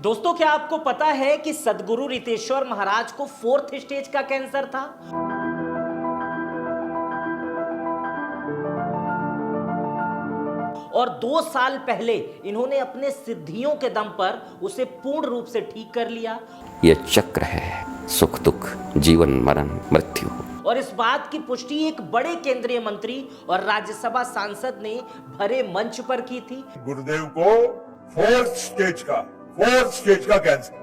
दोस्तों, क्या आपको पता है कि सद्गुरु रितेश्वर महाराज को 4th स्टेज का कैंसर था? और 2 साल पहले इन्होंने अपने सिद्धियों के दम पर उसे पूर्ण रूप से ठीक कर लिया। ये चक्र है, सुख दुख, जीवन मरण, मृत्यु। और इस बात की पुष्टि एक बड़े केंद्रीय मंत्री और राज्यसभा सांसद ने भरे मंच पर की थी। गुरुदेव को 4th स्टेज का कैंसर।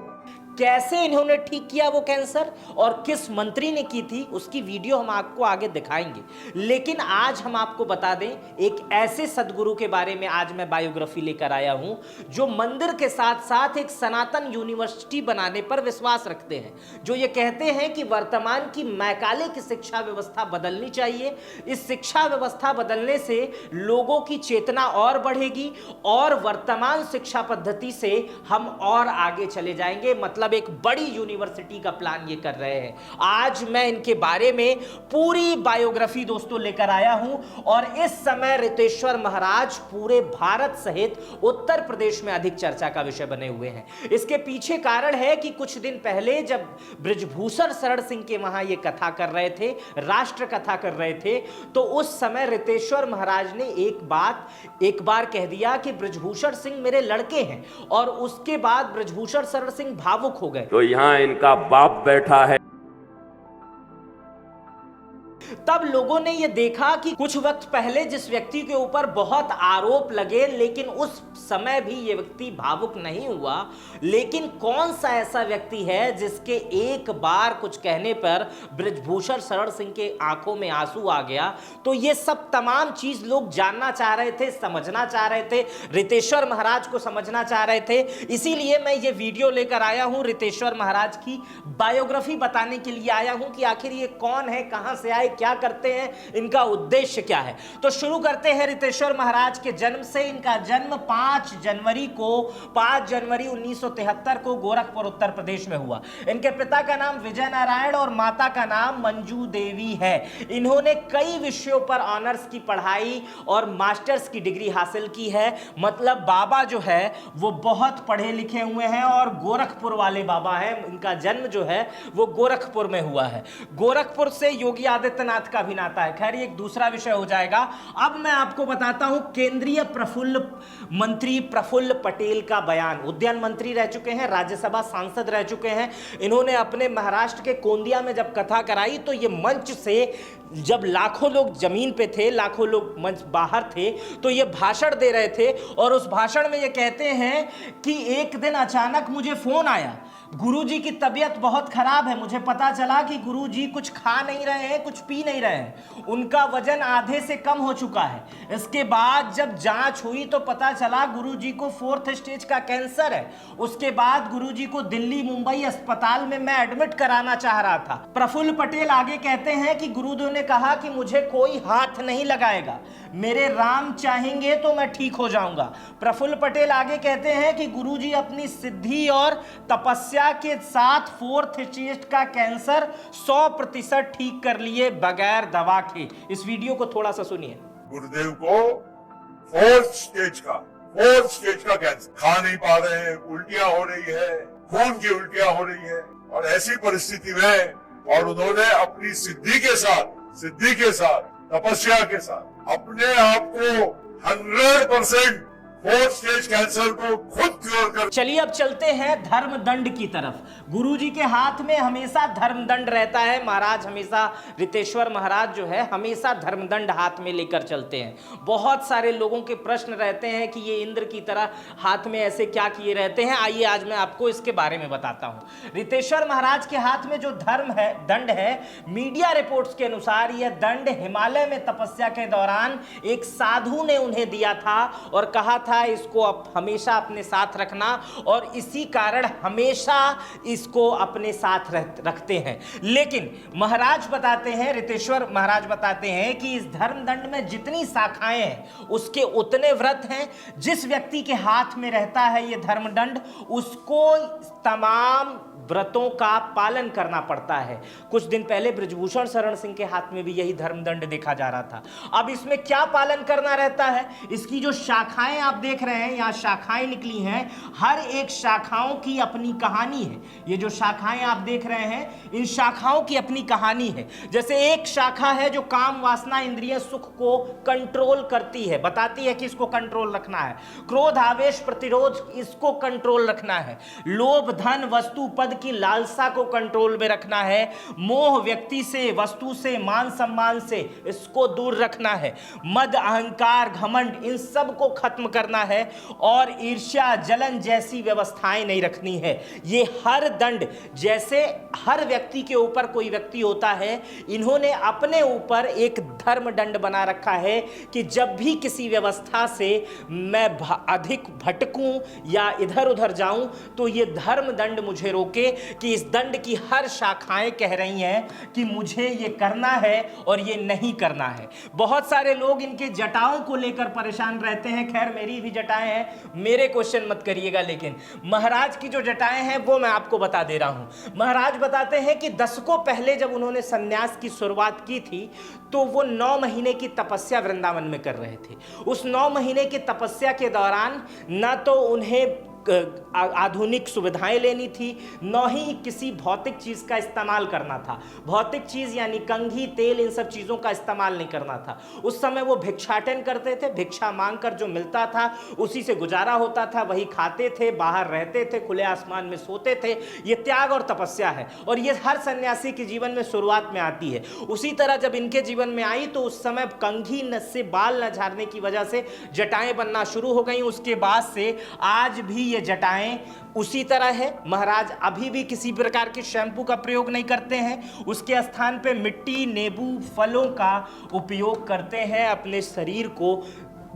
कैसे इन्होंने ठीक किया वो कैंसर और किस मंत्री ने की थी, उसकी वीडियो हम आपको आगे दिखाएंगे। लेकिन आज हम आपको बता दें, एक ऐसे सद्गुरु के बारे में आज मैं बायोग्राफी लेकर आया हूं जो मंदिर के साथ साथ एक सनातन यूनिवर्सिटी बनाने पर विश्वास रखते हैं, जो ये कहते हैं कि वर्तमान की मैकाले की शिक्षा व्यवस्था बदलनी चाहिए। इस शिक्षा व्यवस्था बदलने से लोगों की चेतना और बढ़ेगी और वर्तमान शिक्षा पद्धति से हम और आगे चले जाएंगे। मतलब एक बड़ी यूनिवर्सिटी का प्लान ये कर रहे हैं। आज मैं इनके बारे में पूरी बायोग्राफी दोस्तों लेकर आया हूं और इस समय रितेश्वर महाराज पूरे भारत सहित उत्तर प्रदेश में अधिक चर्चा का विषय बने हुए हैं। इसके पीछे कारण है कि कुछ दिन पहले जब बृजभूषण शरण सिंह के वहां ये कथा कर रहे थे, राष्ट्र कथा कर रहे थे, तो उस समय रितेश्वर महाराज ने एक बार कह दिया कि बृजभूषण सिंह मेरे लड़के हैं और उसके बाद बृजभूषण शरण सिंह भावुक हो गए। तो यहाँ इनका बाप बैठा है। तब लोगों ने यह देखा कि कुछ वक्त पहले जिस व्यक्ति के ऊपर बहुत आरोप लगे, लेकिन उस समय भी यह व्यक्ति भावुक नहीं हुआ। लेकिन कौन सा ऐसा व्यक्ति है जिसके एक बार कुछ कहने पर बृजभूषण शरण सिंह के आंखों में आंसू आ गया? तो ये सब तमाम चीज लोग जानना चाह रहे थे, समझना चाह रहे थे, रितेश्वर महाराज को समझना चाह रहे थे। इसीलिए मैं ये वीडियो लेकर आया हूं, रितेश्वर महाराज की बायोग्राफी बताने के लिए आया हूं कि आखिर ये कौन है, कहां से आए, क्या करते हैं, इनका उद्देश्य क्या है। तो शुरू करते हैं रितेश्वर महाराज के जन्म से। इनका जन्म 5 जनवरी 1973 को गोरखपुर उत्तर प्रदेश में हुआ। इनके पिता का नाम विजय नारायण और माता का नाम मंजू देवी है। इन्होंने कई विषयों पर ऑनर्स की पढ़ाई और मास्टर्स की डिग्री हासिल की है। मतलब बाबा जो है वो बहुत पढ़े लिखे हुए हैं और गोरखपुर वाले बाबा हैं। इनका जन्म जो है वो गोरखपुर में हुआ है। गोरखपुर से योगी आदित्यनाथ का भी नाता है। खैर, ये एक दूसरा विषय हो जाएगा। अब मैं आपको बताता हूं केंद्रीय मंत्री प्रफुल्ल पटेल का बयान। उद्यान मंत्री रह चुके हैं, राज्यसभा सांसद रह चुके हैं। इन्होंने अपने महाराष्ट्र के गोंदिया में जब कथा कराई तो ये मंच से, जब लाखों लोग जमीन पे थे, लाखों लोग मंच बाहर थे, तो ये भाषण दे रहे थे और उस भाषण में ये कहते हैं कि एक दिन अचानक मुझे फोन आया, गुरुजी की तबीयत बहुत खराब है। मुझे पता चला कि गुरुजी कुछ खा नहीं रहे हैं, कुछ पी नहीं रहे हैं, उनका वजन आधे से कम हो चुका है। इसके बाद जब जांच हुई तो पता चला गुरुजी को 4th स्टेज का कैंसर है। उसके बाद गुरुजी को दिल्ली मुंबई अस्पताल में मैं एडमिट कराना चाह रहा था। प्रफुल्ल पटेल आगे कहते हैं कि गुरुदेव ने कहा कि मुझे कोई हाथ नहीं लगाएगा, मेरे राम चाहेंगे तो मैं ठीक हो जाऊंगा। प्रफुल्ल पटेल आगे कहते हैं कि गुरुजी अपनी सिद्धि और तपस्या के साथ 4th स्टेज का कैंसर 100% ठीक कर लिए बगैर दवा के। इस वीडियो को थोड़ा सा सुनिए। गुरुदेव को 4th स्टेज का कैंसर। खा नहीं पा रहे हैं, उल्टियां हो रही है, खून की उल्टियां हो रही है और ऐसी परिस्थिति में और उन्होंने अपनी सिद्धि के साथ तपस्या के साथ अपने आप को 100% 4th स्टेज कैंसर को खुद क्योर कर। चलिए अब चलते हैं धर्मदंड की तरफ। गुरुजी के हाथ में हमेशा धर्मदंड रहता है। महाराज हमेशा, रितेश्वर महाराज जो है, हमेशा धर्मदंड हाथ में लेकर चलते हैं। बहुत सारे लोगों के प्रश्न रहते हैं कि ये इंद्र की तरह हाथ में ऐसे क्या किए रहते हैं। आइए आज मैं आपको इसके बारे में बताता हूं। रितेश्वर महाराज के हाथ में जो दंड है, मीडिया रिपोर्ट्स के अनुसार यह दंड हिमालय में तपस्या के दौरान एक साधु ने उन्हें दिया था और कहा था इसको आप हमेशा अपने साथ रखना, और इसी कारण हमेशा इसको अपने साथ रखते हैं। लेकिन महाराज बताते हैं, रितेश्वर महाराज बताते हैं कि इस धर्मदंड में जितनी शाखाएं हैं उसके उतने व्रत हैं। जिस व्यक्ति के हाथ में रहता है ये धर्मदंड, उसको तमाम व्रतों का पालन करना पड़ता है। कुछ दिन पहले बृजभूषण शरण सिंह के हाथ में भी यही धर्मदंड देखा जा रहा था। अब इसमें क्या पालन करना रहता है, इसकी जो शाखाएं आप देख रहे हैं, यहाँ शाखाएं निकली हैं, हर एक शाखाओं की अपनी कहानी है। ये जो शाखाएं आप देख रहे हैं, इन शाखाओं की अपनी कहानी है। जैसे एक शाखा है जो काम वासना इंद्रिय सुख को कंट्रोल करती है, बताती है कि इसको कंट्रोल रखना है। क्रोध आवेश प्रतिरोध, इसको कंट्रोल रखना है। लोभ धन वस्तु पद की लालसा को कंट्रोल में रखना है। मोह व्यक्ति से, वस्तु से, मान सम्मान से, इसको दूर रखना है। मद अहंकार घमंड, इन सब को खत्म करना है। और ईर्ष्या जलन जैसी व्यवस्थाएं नहीं रखनी है। ये हर दंड, जैसे हर व्यक्ति के ऊपर कोई व्यक्ति होता है, इन्होंने अपने ऊपर एक धर्म दंड बना रखा है कि जब भी किसी व्यवस्था से मैं अधिक भटकूं या इधर उधर जाऊं तो ये धर्म दंड मुझे रोके, कि इस दंड की हर शाखाएं कह रही हैं कि मुझे ये करना है और ये नहीं करना है। बहुत सारे लोग इनके जटाओं को लेकर परेशान रहते हैं। खैर मेरी भी जटाएं हैं, मेरे क्वेश्चन मत करिएगा, लेकिन महाराज की जो जटाएं हैं वो मैं आपको बता दे रहा हूं। महाराज बताते हैं कि दशकों पहले जब उन्होंने सन्यास की शुरुआत की थी तो वो 9 महीने की तपस्या वृंदावन में कर रहे थे। उस 9 महीने की तपस्या के दौरान न तो उन्हें आधुनिक सुविधाएं लेनी थी, न ही किसी भौतिक चीज का इस्तेमाल करना था। भौतिक चीज यानी कंघी तेल, इन सब चीजों का इस्तेमाल नहीं करना था। उस समय वो भिक्षाटन करते थे, भिक्षा मांगकर जो मिलता था उसी से गुजारा होता था, वही खाते थे, बाहर रहते थे, खुले आसमान में सोते थे। ये त्याग और तपस्या है, और ये हर सन्यासी के जीवन में शुरुआत में आती है। उसी तरह जब इनके जीवन में आई तो उस समय कंघी से बाल न झाड़ने की वजह से जटाएं बनना शुरू हो गई। उसके बाद से आज भी ये जटाएं उसी तरह है। महाराज अभी भी किसी प्रकार के शैम्पू का प्रयोग नहीं करते हैं, उसके स्थान पे मिट्टी, नींबू, फलों का उपयोग करते हैं अपने शरीर को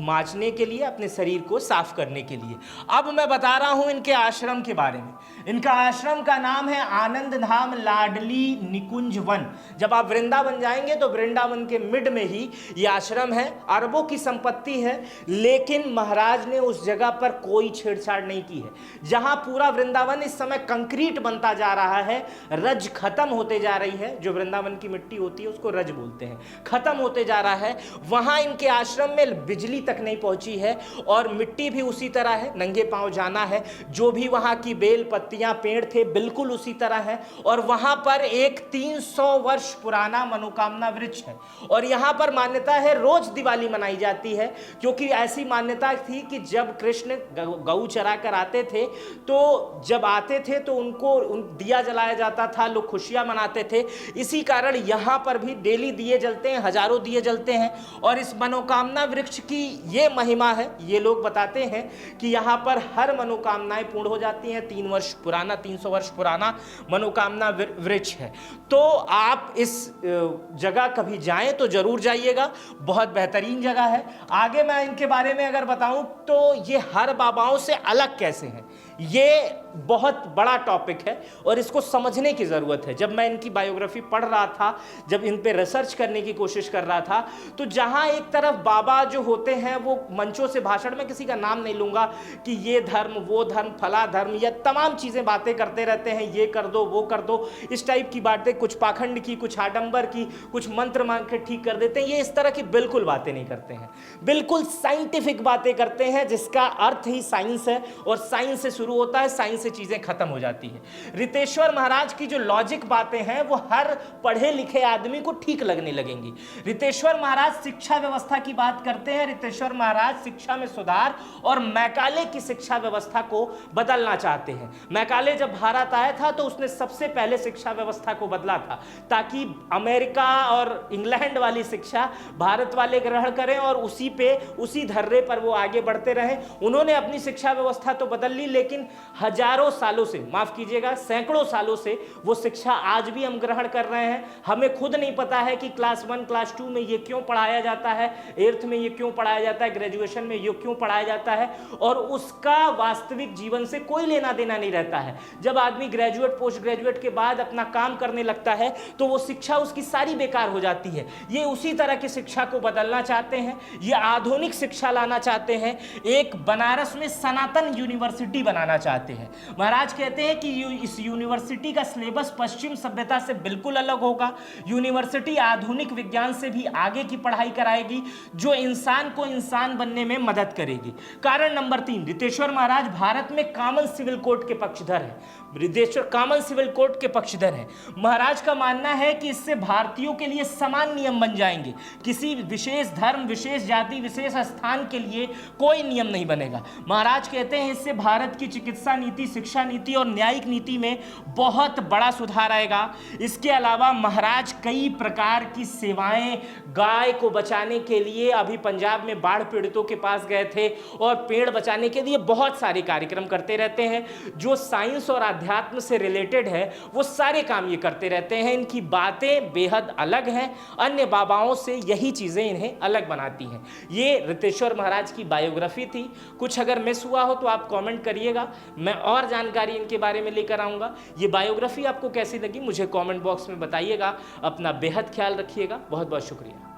मांजने के लिए, अपने शरीर को साफ करने के लिए। अब मैं बता रहा हूं इनके आश्रम के बारे में। इनका आश्रम का नाम है आनंद धाम लाडली निकुंज वन। जब आप वृंदावन जाएंगे तो वृंदावन के मिड में ही ये आश्रम है। अरबों की संपत्ति है, लेकिन महाराज ने उस जगह पर कोई छेड़छाड़ नहीं की है। जहां पूरा वृंदावन इस समय कंक्रीट बनता जा रहा है, रज खत्म होते जा रही है, जो वृंदावन की मिट्टी होती है उसको रज बोलते हैं, खत्म होते जा रहा है, वहां इनके आश्रम में बिजली तक नहीं पहुंची है और मिट्टी भी उसी तरह है, नंगे पांव जाना है। जो भी वहां की बेल पत्तियां पेड़ थे बिल्कुल उसी तरह है। और वहां पर एक 300 वर्ष पुराना मनोकामना वृक्ष है। और यहां पर मान्यता है रोज दिवाली मनाई जाती है, क्योंकि ऐसी मान्यता थी कि जब कृष्ण गऊ चरा कर आते थे तो जब आते थे तो उनको दिया जलाया जाता था, लोग खुशियां मनाते थे। इसी कारण यहां पर भी डेली दिए जलते हैं, हजारों दिए जलते हैं। और इस मनोकामना वृक्ष की ये महिमा है, ये लोग बताते हैं कि यहाँ पर हर मनोकामनाएं पूर्ण हो जाती हैं। 300 वर्ष पुराना मनोकामना वृक्ष है। तो आप इस जगह कभी जाएं तो जरूर जाइएगा, बहुत बेहतरीन जगह है। आगे मैं इनके बारे में अगर बताऊं तो ये हर बाबाओं से अलग कैसे हैं, ये बहुत बड़ा टॉपिक है और इसको समझने की ज़रूरत है। जब मैं इनकी बायोग्राफी पढ़ रहा था, जब इन पे रिसर्च करने की कोशिश कर रहा था, तो जहां एक तरफ बाबा जो होते हैं वो मंचों से भाषण में, किसी का नाम नहीं लूंगा, कि ये धर्म वो धर्म फला धर्म, या तमाम चीज़ें बातें करते रहते हैं, ये कर दो वो कर दो, इस टाइप की बातें, कुछ पाखंड की, कुछ आडंबर की, कुछ मंत्र मांग के ठीक कर देते हैं। ये इस तरह की बिल्कुल बातें नहीं करते हैं, बिल्कुल साइंटिफिक बातें करते हैं, जिसका अर्थ ही साइंस है और साइंस से शुरू होता है, साइंस से चीजें खत्म हो जाती है। रितेश्वर महाराज की जो लॉजिक बातें हैं वो हर पढ़े लिखे आदमी को ठीक लगने लगेंगी। रितेश्वर महाराज शिक्षा व्यवस्था की बात करते हैं। रितेश्वर महाराज शिक्षा में सुधार और मैकाले की शिक्षा व्यवस्था को बदलना चाहते हैं। मैकाले जब भारत आया था तो उसने सबसे पहले शिक्षा व्यवस्था को बदला था, ताकि अमेरिका और इंग्लैंड वाली शिक्षा भारत वाले ग्रहण करें और उसी धर्रे पर वो आगे बढ़ते रहे। उन्होंने अपनी शिक्षा व्यवस्था तो बदल ली, लेकिन हजारों सालों से, माफ कीजिएगा सैकड़ों सालों से वो शिक्षा आज भी हम ग्रहण कर रहे हैं। हमें खुद नहीं पता है कि क्लास 1 क्लास 2 में ये क्यों पढ़ाया जाता है, 8th में ये क्यों पढ़ाया जाता है, ग्रेजुएशन में ये क्यों पढ़ाया जाता है, और उसका वास्तविक जीवन से कोई लेना देना नहीं रहता है। जब आदमी ग्रेजुएट पोस्ट ग्रेजुएट के बाद अपना काम करने लगता है तो वो शिक्षा उसकी सारी बेकार हो जाती है। ये उसी तरह की शिक्षा को बदलना चाहते हैं, ये आधुनिक शिक्षा लाना चाहते हैं। एक बनारस में सनातन यूनिवर्सिटी बनाना बनाना चाहते हैं। महाराज कहते हैं कि इस यूनिवर्सिटी का सिलेबस पश्चिम सभ्यता से बिल्कुल अलग होगा। यूनिवर्सिटी आधुनिक विज्ञान से भी आगे की पढ़ाई कराएगी जो इंसान को इंसान बनने में मदद करेगी। कारण नंबर 3, रितेश्वर महाराज भारत में कॉमन सिविल कोड के पक्षधर हैं। रितेश्वर कॉमन सिविल कोड के पक्षधर हैं। महाराज का मानना है कि इससे भारतीयों के लिए समान नियम बन जाएंगे, किसी विशेष धर्म, विशेष जाति, विशेष स्थान के लिए कोई नियम नहीं बनेगा। महाराज कहते हैं इससे भारत की चिकित्सा नीति, शिक्षा नीति और न्यायिक नीति में बहुत बड़ा सुधार आएगा। इसके अलावा महाराज कई प्रकार की सेवाएं, गाय को बचाने के लिए अभी पंजाब में बाढ़ पीड़ितों के पास गए थे और पेड़ बचाने के लिए बहुत सारे कार्यक्रम करते रहते हैं। जो साइंस और अध्यात्म से रिलेटेड है वो सारे काम ये करते रहते हैं। इनकी बातें बेहद अलग हैं, अन्य बाबाओं से यही चीजें इन्हें अलग बनाती हैं। ये रितेश्वर महाराज की बायोग्राफी थी। कुछ अगर मिस हुआ हो तो आप कमेंट करिएगा, मैं और जानकारी इनके बारे में लेकर आऊंगा। ये बायोग्राफी आपको कैसी लगी मुझे कमेंट बॉक्स में बताइएगा। अपना बेहद ख्याल रखिएगा। बहुत बहुत शुक्रिया।